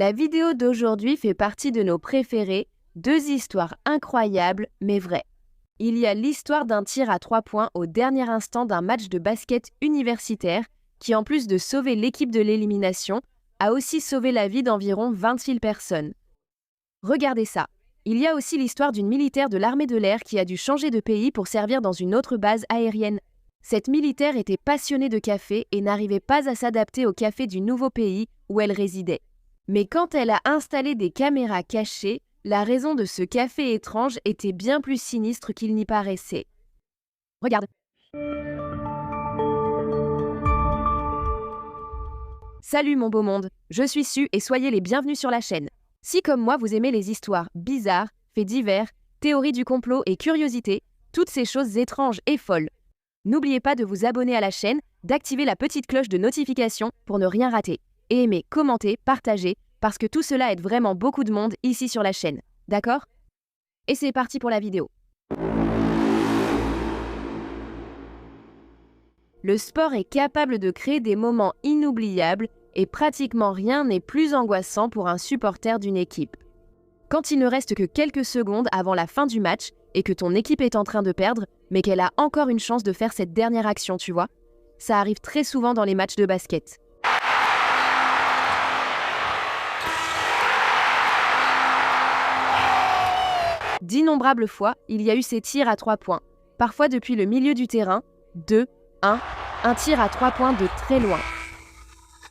La vidéo d'aujourd'hui fait partie de nos préférés, 2 histoires incroyables mais vraies. Il y a l'histoire d'un tir à 3 points au dernier instant d'un match de basket universitaire qui, en plus de sauver l'équipe de l'élimination, a aussi sauvé la vie d'environ 20 000 personnes. Regardez ça. Il y a aussi l'histoire d'une militaire de l'armée de l'air qui a dû changer de pays pour servir dans une autre base aérienne. Cette militaire était passionnée de café et n'arrivait pas à s'adapter au café du nouveau pays où elle résidait. Mais quand elle a installé des caméras cachées, la raison de ce café étrange était bien plus sinistre qu'il n'y paraissait. Regarde. Salut mon beau monde, je suis Su et soyez les bienvenus sur la chaîne. Si comme moi vous aimez les histoires bizarres, faits divers, théories du complot et curiosités, toutes ces choses étranges et folles, n'oubliez pas de vous abonner à la chaîne, d'activer la petite cloche de notification pour ne rien rater. Et aimer, commenter, partager, parce que tout cela aide vraiment beaucoup de monde ici sur la chaîne. D'accord ? Et c'est parti pour la vidéo. Le sport est capable de créer des moments inoubliables et pratiquement rien n'est plus angoissant pour un supporter d'une équipe. Quand il ne reste que quelques secondes avant la fin du match et que ton équipe est en train de perdre, mais qu'elle a encore une chance de faire cette dernière action, tu vois ? Ça arrive très souvent dans les matchs de basket. D'innombrables fois, il y a eu ces tirs à 3 points, parfois depuis le milieu du terrain, 2, 1, un tir à 3 points de très loin.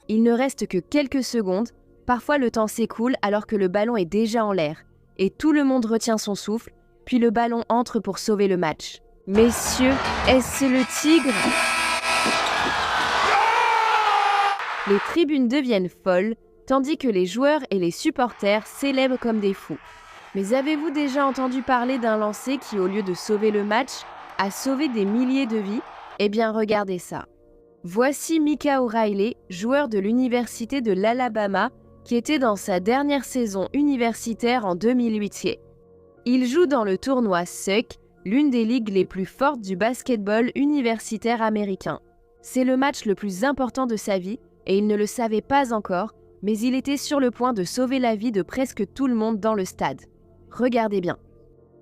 Il ne reste que quelques secondes, parfois le temps s'écoule alors que le ballon est déjà en l'air, et tout le monde retient son souffle, puis le ballon entre pour sauver le match. Messieurs, est-ce le tigre ? Les tribunes deviennent folles, tandis que les joueurs et les supporters célèbrent comme des fous. Mais avez-vous déjà entendu parler d'un lancer qui, au lieu de sauver le match, a sauvé des milliers de vies ? Eh bien, regardez ça. Voici Micah O'Reilly, joueur de l'université de l'Alabama, qui était dans sa dernière saison universitaire en 2008. Il joue dans le tournoi SEC, l'une des ligues les plus fortes du basketball universitaire américain. C'est le match le plus important de sa vie et il ne le savait pas encore, mais il était sur le point de sauver la vie de presque tout le monde dans le stade. Regardez bien.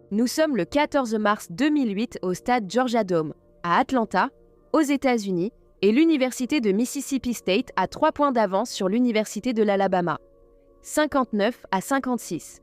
Nous sommes le 14 mars 2008 au stade Georgia Dome, à Atlanta, aux États-Unis, et l'université de Mississippi State a 3 points d'avance sur l'université de l'Alabama. 59-56.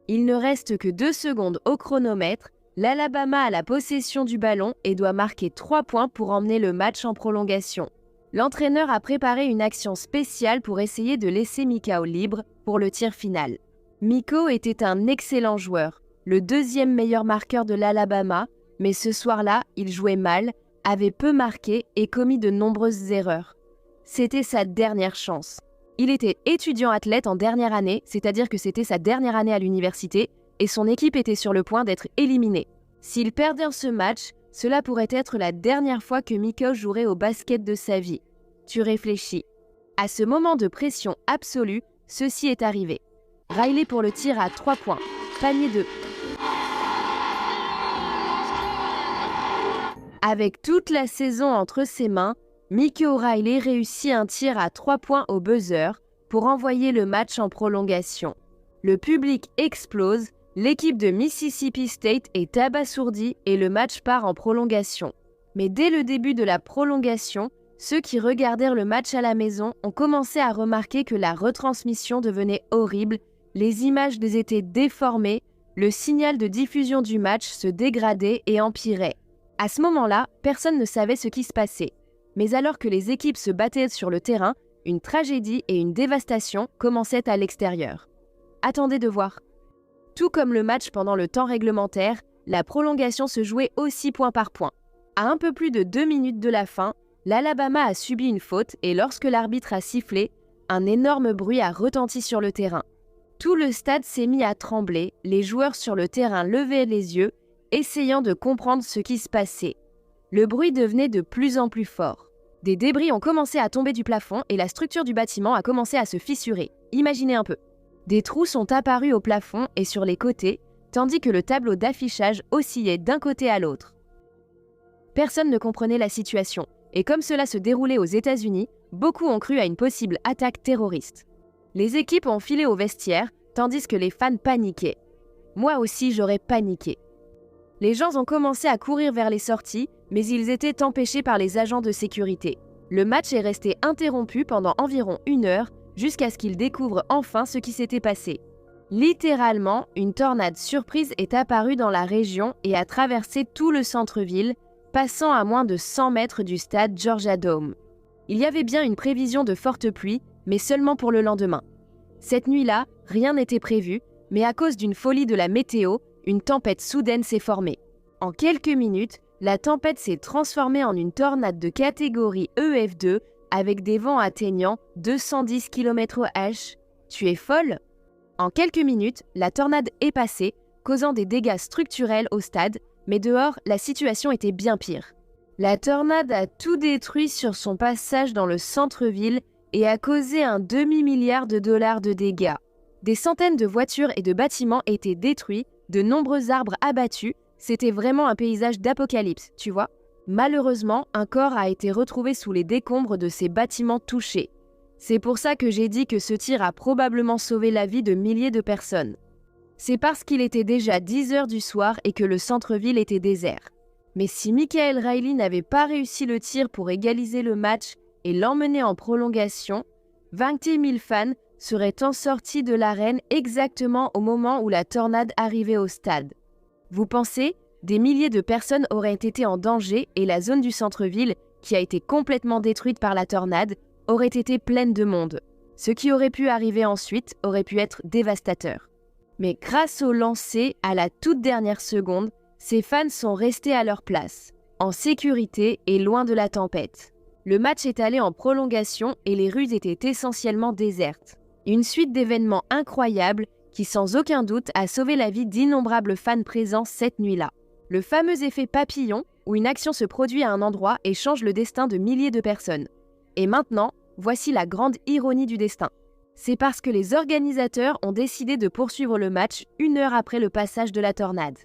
Il ne reste que 2 secondes au chronomètre, l'Alabama a la possession du ballon et doit marquer 3 points pour emmener le match en prolongation. L'entraîneur a préparé une action spéciale pour essayer de laisser Micah libre pour le tir final. Micah était un excellent joueur, le 2e meilleur marqueur de l'Alabama, mais ce soir-là, il jouait mal, avait peu marqué et commis de nombreuses erreurs. C'était sa dernière chance. Il était étudiant athlète en dernière année, c'est-à-dire que c'était sa dernière année à l'université, et son équipe était sur le point d'être éliminée. S'il perdait ce match, cela pourrait être la dernière fois que Micah jouerait au basket de sa vie. Tu réfléchis. À ce moment de pression absolue, ceci est arrivé. Riley pour le tir à 3 points. Panier 2. Avec toute la saison entre ses mains, Micah O'Reilly réussit un tir à 3 points au buzzer pour envoyer le match en prolongation. Le public explose, l'équipe de Mississippi State est abasourdie et le match part en prolongation. Mais dès le début de la prolongation, ceux qui regardèrent le match à la maison ont commencé à remarquer que la retransmission devenait horrible, les images étaient déformées, le signal de diffusion du match se dégradait et empirait. À ce moment-là, personne ne savait ce qui se passait. Mais alors que les équipes se battaient sur le terrain, une tragédie et une dévastation commençaient à l'extérieur. Attendez de voir. Tout comme le match pendant le temps réglementaire, la prolongation se jouait aussi point par point. À un peu plus de 2 minutes de la fin, l'Alabama a subi une faute et lorsque l'arbitre a sifflé, un énorme bruit a retenti sur le terrain. Tout le stade s'est mis à trembler, les joueurs sur le terrain levaient les yeux, essayant de comprendre ce qui se passait. Le bruit devenait de plus en plus fort. Des débris ont commencé à tomber du plafond et la structure du bâtiment a commencé à se fissurer. Imaginez un peu. Des trous sont apparus au plafond et sur les côtés, tandis que le tableau d'affichage oscillait d'un côté à l'autre. Personne ne comprenait la situation, et comme cela se déroulait aux États-Unis, beaucoup ont cru à une possible attaque terroriste. Les équipes ont filé au vestiaire, tandis que les fans paniquaient. Moi aussi, j'aurais paniqué. Les gens ont commencé à courir vers les sorties, mais ils étaient empêchés par les agents de sécurité. Le match est resté interrompu pendant environ 1 heure, jusqu'à ce qu'ils découvrent enfin ce qui s'était passé. Littéralement, une tornade surprise est apparue dans la région et a traversé tout le centre-ville, passant à moins de 100 mètres du stade Georgia Dome. Il y avait bien une prévision de forte pluie, mais seulement pour le lendemain. Cette nuit-là, rien n'était prévu, mais à cause d'une folie de la météo, une tempête soudaine s'est formée. En quelques minutes, la tempête s'est transformée en une tornade de catégorie EF2 avec des vents atteignant 210 km/h. Tu es folle? En quelques minutes, la tornade est passée, causant des dégâts structurels au stade, mais dehors, la situation était bien pire. La tornade a tout détruit sur son passage dans le centre-ville et a causé un demi-milliard de dollars de dégâts. Des centaines de voitures et de bâtiments étaient détruits, de nombreux arbres abattus, c'était vraiment un paysage d'apocalypse, tu vois. Malheureusement, un corps a été retrouvé sous les décombres de ces bâtiments touchés. C'est pour ça que j'ai dit que ce tir a probablement sauvé la vie de milliers de personnes. C'est parce qu'il était déjà 10 heures du soir et que le centre-ville était désert. Mais si Michael Riley n'avait pas réussi le tir pour égaliser le match et l'emmener en prolongation, 20 000 fans seraient sortis de l'arène exactement au moment où la tornade arrivait au stade. Vous pensez, des milliers de personnes auraient été en danger et la zone du centre-ville, qui a été complètement détruite par la tornade, aurait été pleine de monde. Ce qui aurait pu arriver ensuite aurait pu être dévastateur. Mais grâce au lancer à la toute dernière seconde, ces fans sont restés à leur place, en sécurité et loin de la tempête. Le match est allé en prolongation et les rues étaient essentiellement désertes. Une suite d'événements incroyables qui sans aucun doute a sauvé la vie d'innombrables fans présents cette nuit-là. Le fameux effet papillon, où une action se produit à un endroit et change le destin de milliers de personnes. Et maintenant, voici la grande ironie du destin. C'est parce que les organisateurs ont décidé de poursuivre le match 1 heure après le passage de la tornade.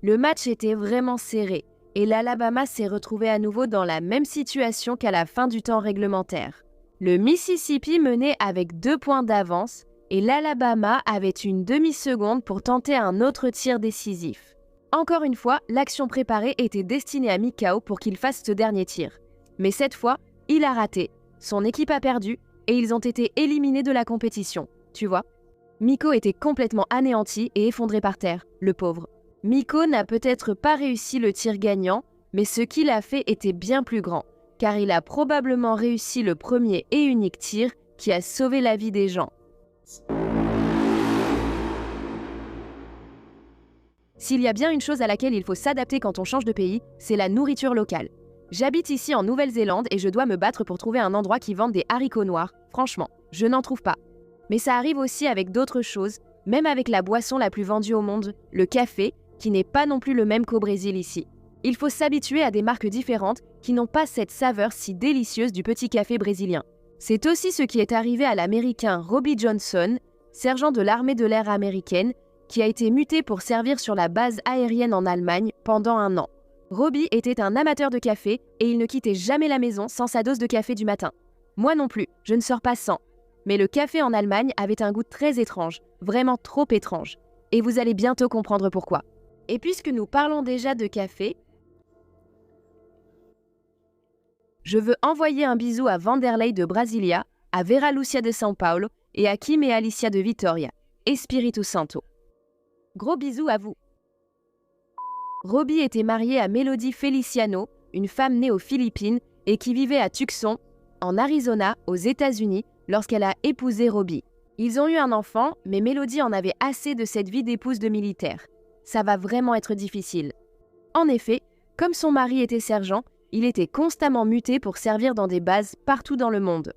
Le match était vraiment serré, et l'Alabama s'est retrouvé à nouveau dans la même situation qu'à la fin du temps réglementaire. Le Mississippi menait avec 2 points d'avance, et l'Alabama avait une demi-seconde pour tenter un autre tir décisif. Encore une fois, l'action préparée était destinée à Mikao pour qu'il fasse ce dernier tir. Mais cette fois, il a raté, son équipe a perdu, et ils ont été éliminés de la compétition, tu vois. Miko était complètement anéanti et effondré par terre, le pauvre. Miko n'a peut-être pas réussi le tir gagnant, mais ce qu'il a fait était bien plus grand, car il a probablement réussi le premier et unique tir qui a sauvé la vie des gens. S'il y a bien une chose à laquelle il faut s'adapter quand on change de pays, c'est la nourriture locale. J'habite ici en Nouvelle-Zélande et je dois me battre pour trouver un endroit qui vende des haricots noirs. Franchement, je n'en trouve pas. Mais ça arrive aussi avec d'autres choses, même avec la boisson la plus vendue au monde, le café, qui n'est pas non plus le même qu'au Brésil ici. Il faut s'habituer à des marques différentes qui n'ont pas cette saveur si délicieuse du petit café brésilien. C'est aussi ce qui est arrivé à l'Américain Robbie Johnson, sergent de l'armée de l'air américaine, qui a été muté pour servir sur la base aérienne en Allemagne pendant 1 an. Robbie était un amateur de café et il ne quittait jamais la maison sans sa dose de café du matin. Moi non plus, je ne sors pas sans. Mais le café en Allemagne avait un goût très étrange, vraiment trop étrange. Et vous allez bientôt comprendre pourquoi. Et puisque nous parlons déjà de café, je veux envoyer un bisou à Vanderlei de Brasilia, à Vera Lúcia de São Paulo et à Kim et Alicia de Vitória. Espírito Santo. Gros bisous à vous. Robbie était marié à Melody Feliciano, une femme née aux Philippines et qui vivait à Tucson, en Arizona, aux États-Unis, lorsqu'elle a épousé Robbie. Ils ont eu un enfant, mais Melody en avait assez de cette vie d'épouse de militaire. Ça va vraiment être difficile. En effet, comme son mari était sergent, il était constamment muté pour servir dans des bases partout dans le monde.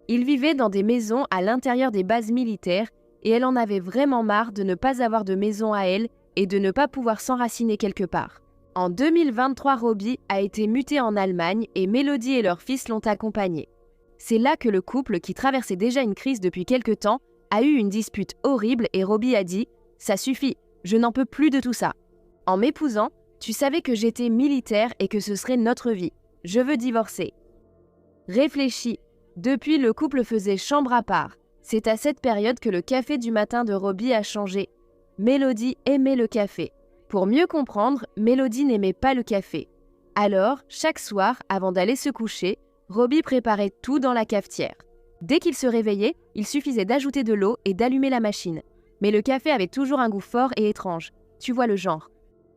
Il vivait dans des maisons à l'intérieur des bases militaires et elle en avait vraiment marre de ne pas avoir de maison à elle et de ne pas pouvoir s'enraciner quelque part. En 2023, Robbie a été muté en Allemagne et Melody et leur fils l'ont accompagné. C'est là que le couple, qui traversait déjà une crise depuis quelque temps, a eu une dispute horrible et Robbie a dit « Ça suffit, je n'en peux plus de tout ça. En m'épousant, tu savais que j'étais militaire et que ce serait notre vie. Je veux divorcer. » Réfléchis. Depuis, le couple faisait chambre à part. C'est à cette période que le café du matin de Robbie a changé. Mélodie aimait le café. Pour mieux comprendre, Mélodie n'aimait pas le café. Alors, chaque soir, avant d'aller se coucher, Robbie préparait tout dans la cafetière. Dès qu'il se réveillait, il suffisait d'ajouter de l'eau et d'allumer la machine. Mais le café avait toujours un goût fort et étrange. Tu vois le genre.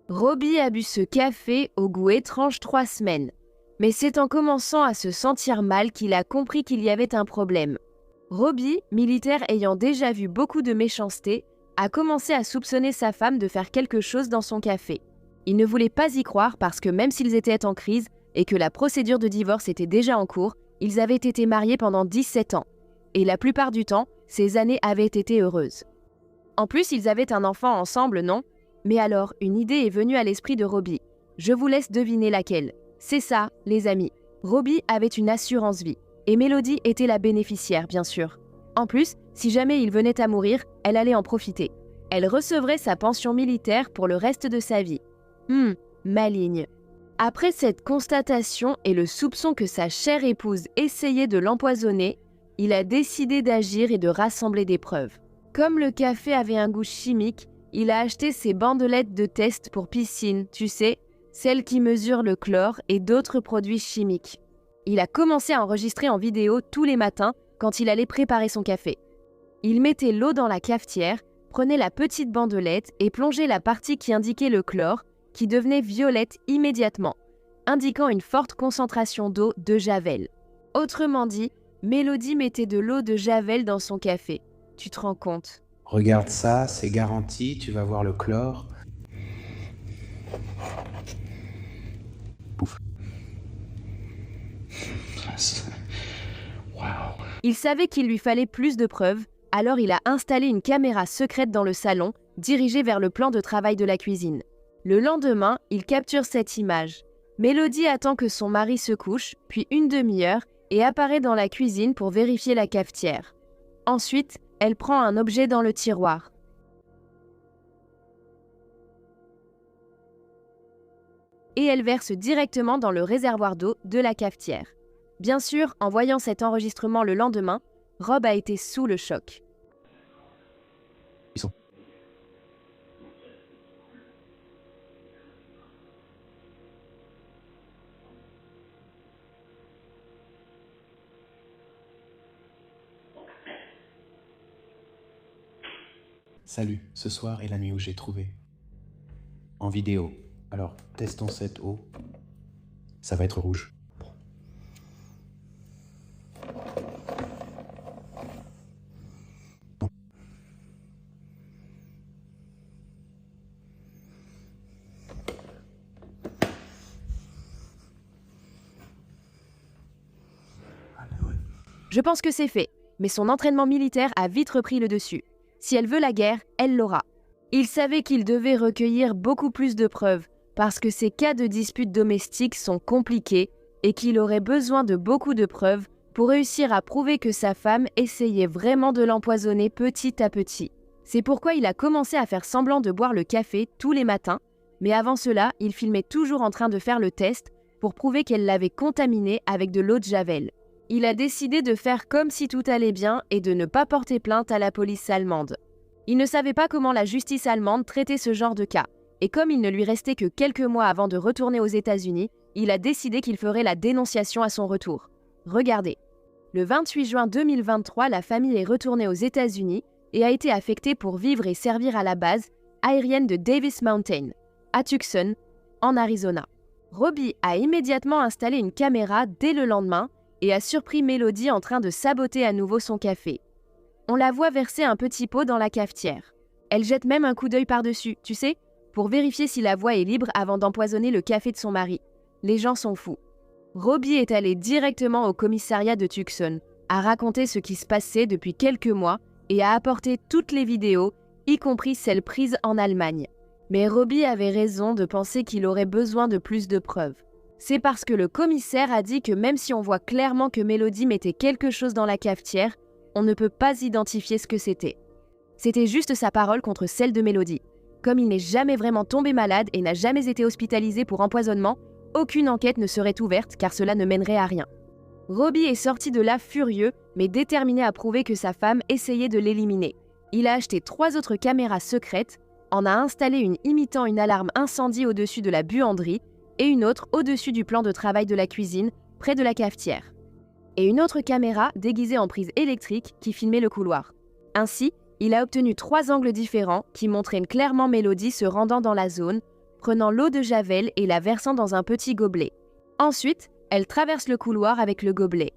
Robbie a bu ce café au goût étrange 3 semaines. Mais c'est en commençant à se sentir mal qu'il a compris qu'il y avait un problème. Robbie, militaire ayant déjà vu beaucoup de méchanceté, a commencé à soupçonner sa femme de faire quelque chose dans son café. Il ne voulait pas y croire parce que même s'ils étaient en crise et que la procédure de divorce était déjà en cours, ils avaient été mariés pendant 17 ans. Et la plupart du temps, ces années avaient été heureuses. En plus, ils avaient un enfant ensemble, non? Mais alors, une idée est venue à l'esprit de Robbie. Je vous laisse deviner laquelle. C'est ça, les amis. Robbie avait une assurance vie. Et Mélodie était la bénéficiaire, bien sûr. En plus, si jamais il venait à mourir, elle allait en profiter. Elle recevrait sa pension militaire pour le reste de sa vie. Maligne. Après cette constatation et le soupçon que sa chère épouse essayait de l'empoisonner, il a décidé d'agir et de rassembler des preuves. Comme le café avait un goût chimique, il a acheté ses bandelettes de test pour piscine, tu sais, celles qui mesurent le chlore et d'autres produits chimiques. Il a commencé à enregistrer en vidéo tous les matins quand il allait préparer son café. Il mettait l'eau dans la cafetière, prenait la petite bandelette et plongeait la partie qui indiquait le chlore, qui devenait violette immédiatement, indiquant une forte concentration d'eau de javel. Autrement dit, Mélodie mettait de l'eau de javel dans son café. Tu te rends compte? Regarde ça, c'est garanti, tu vas voir le chlore. Pouf. Waouh. Il savait qu'il lui fallait plus de preuves, alors il a installé une caméra secrète dans le salon, dirigée vers le plan de travail de la cuisine. Le lendemain, il capture cette image. Mélodie attend que son mari se couche, puis une demi-heure, et apparaît dans la cuisine pour vérifier la cafetière. Ensuite, elle prend un objet dans le tiroir. Et elle verse directement dans le réservoir d'eau de la cafetière. Bien sûr, en voyant cet enregistrement le lendemain, Rob a été sous le choc. Salut, ce soir est la nuit où j'ai trouvé. En vidéo. Alors, testons cette eau. Ça va être rouge. Je pense que c'est fait, mais son entraînement militaire a vite repris le dessus. Si elle veut la guerre, elle l'aura. Il savait qu'il devait recueillir beaucoup plus de preuves, parce que ces cas de disputes domestiques sont compliqués et qu'il aurait besoin de beaucoup de preuves pour réussir à prouver que sa femme essayait vraiment de l'empoisonner petit à petit. C'est pourquoi il a commencé à faire semblant de boire le café tous les matins, mais avant cela, il filmait toujours en train de faire le test pour prouver qu'elle l'avait contaminé avec de l'eau de javel. Il a décidé de faire comme si tout allait bien et de ne pas porter plainte à la police allemande. Il ne savait pas comment la justice allemande traitait ce genre de cas, et comme il ne lui restait que quelques mois avant de retourner aux États-Unis, il a décidé qu'il ferait la dénonciation à son retour. Regardez. Le 28 juin 2023, la famille est retournée aux États-Unis et a été affectée pour vivre et servir à la base aérienne de Davis Mountain, à Tucson, en Arizona. Robbie a immédiatement installé une caméra dès le lendemain et a surpris Mélodie en train de saboter à nouveau son café. On la voit verser un petit pot dans la cafetière. Elle jette même un coup d'œil par-dessus, tu sais, pour vérifier si la voie est libre avant d'empoisonner le café de son mari. Les gens sont fous. Robbie est allé directement au commissariat de Tucson, a raconté ce qui se passait depuis quelques mois et a apporté toutes les vidéos, y compris celles prises en Allemagne. Mais Robbie avait raison de penser qu'il aurait besoin de plus de preuves. C'est parce que le commissaire a dit que même si on voit clairement que Mélodie mettait quelque chose dans la cafetière, on ne peut pas identifier ce que c'était. C'était juste sa parole contre celle de Mélodie. Comme il n'est jamais vraiment tombé malade et n'a jamais été hospitalisé pour empoisonnement, aucune enquête ne serait ouverte car cela ne mènerait à rien. Robbie est sorti de là furieux, mais déterminé à prouver que sa femme essayait de l'éliminer. Il a acheté 3 autres caméras secrètes, en a installé une imitant une alarme incendie au-dessus de la buanderie et une autre au-dessus du plan de travail de la cuisine, près de la cafetière. Et une autre caméra déguisée en prise électrique qui filmait le couloir. Ainsi, il a obtenu 3 angles différents qui montraient clairement Mélodie se rendant dans la zone, prenant l'eau de Javel et la versant dans un petit gobelet. Ensuite, elle traverse le couloir avec le gobelet.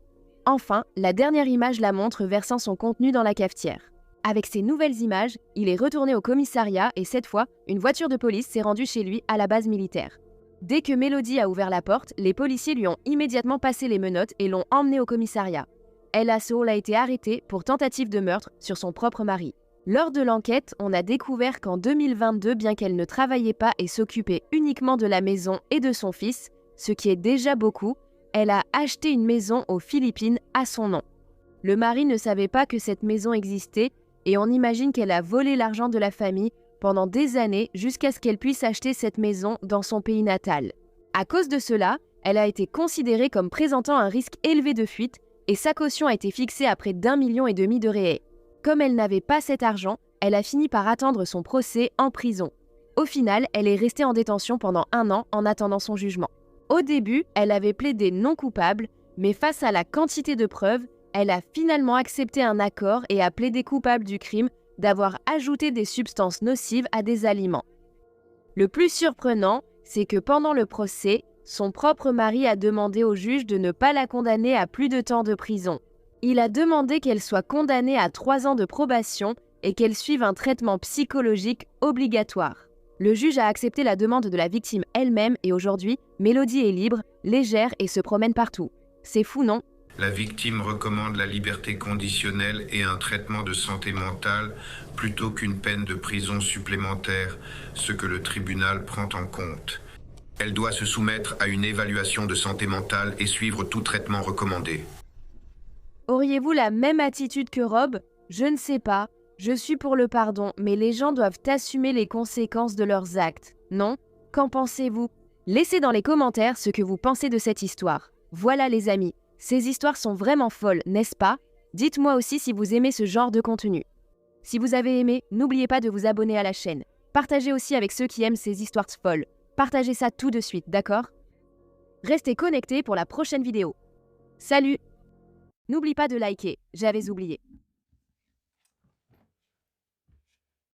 Enfin, la dernière image la montre versant son contenu dans la cafetière. Avec ces nouvelles images, il est retourné au commissariat et cette fois, une voiture de police s'est rendue chez lui à la base militaire. Dès que Mélodie a ouvert la porte, les policiers lui ont immédiatement passé les menottes et l'ont emmenée au commissariat. Ella Saul a été arrêtée pour tentative de meurtre sur son propre mari. Lors de l'enquête, on a découvert qu'en 2022, bien qu'elle ne travaillait pas et s'occupait uniquement de la maison et de son fils, ce qui est déjà beaucoup, elle a acheté une maison aux Philippines à son nom. Le mari ne savait pas que cette maison existait et on imagine qu'elle a volé l'argent de la famille pendant des années jusqu'à ce qu'elle puisse acheter cette maison dans son pays natal. À cause de cela, elle a été considérée comme présentant un risque élevé de fuite et sa caution a été fixée à près d'1,5 million de réais. Comme elle n'avait pas cet argent, elle a fini par attendre son procès en prison. Au final, elle est restée en détention pendant 1 an en attendant son jugement. Au début, elle avait plaidé non coupable, mais face à la quantité de preuves, elle a finalement accepté un accord et a plaidé coupable du crime d'avoir ajouté des substances nocives à des aliments. Le plus surprenant, c'est que pendant le procès, son propre mari a demandé au juge de ne pas la condamner à plus de temps de prison. Il a demandé qu'elle soit condamnée à 3 ans de probation et qu'elle suive un traitement psychologique obligatoire. Le juge a accepté la demande de la victime elle-même et aujourd'hui, Mélodie est libre, légère et se promène partout. C'est fou, non ? La victime recommande la liberté conditionnelle et un traitement de santé mentale plutôt qu'une peine de prison supplémentaire, ce que le tribunal prend en compte. Elle doit se soumettre à une évaluation de santé mentale et suivre tout traitement recommandé. Auriez-vous la même attitude que Rob ? Je ne sais pas. Je suis pour le pardon, mais les gens doivent assumer les conséquences de leurs actes. Non ? Qu'en pensez-vous ? Laissez dans les commentaires ce que vous pensez de cette histoire. Voilà les amis, ces histoires sont vraiment folles, n'est-ce pas ? Dites-moi aussi si vous aimez ce genre de contenu. Si vous avez aimé, n'oubliez pas de vous abonner à la chaîne. Partagez aussi avec ceux qui aiment ces histoires folles. Partagez ça tout de suite, d'accord ? Restez connectés pour la prochaine vidéo. Salut ! N'oublie pas de liker, j'avais oublié.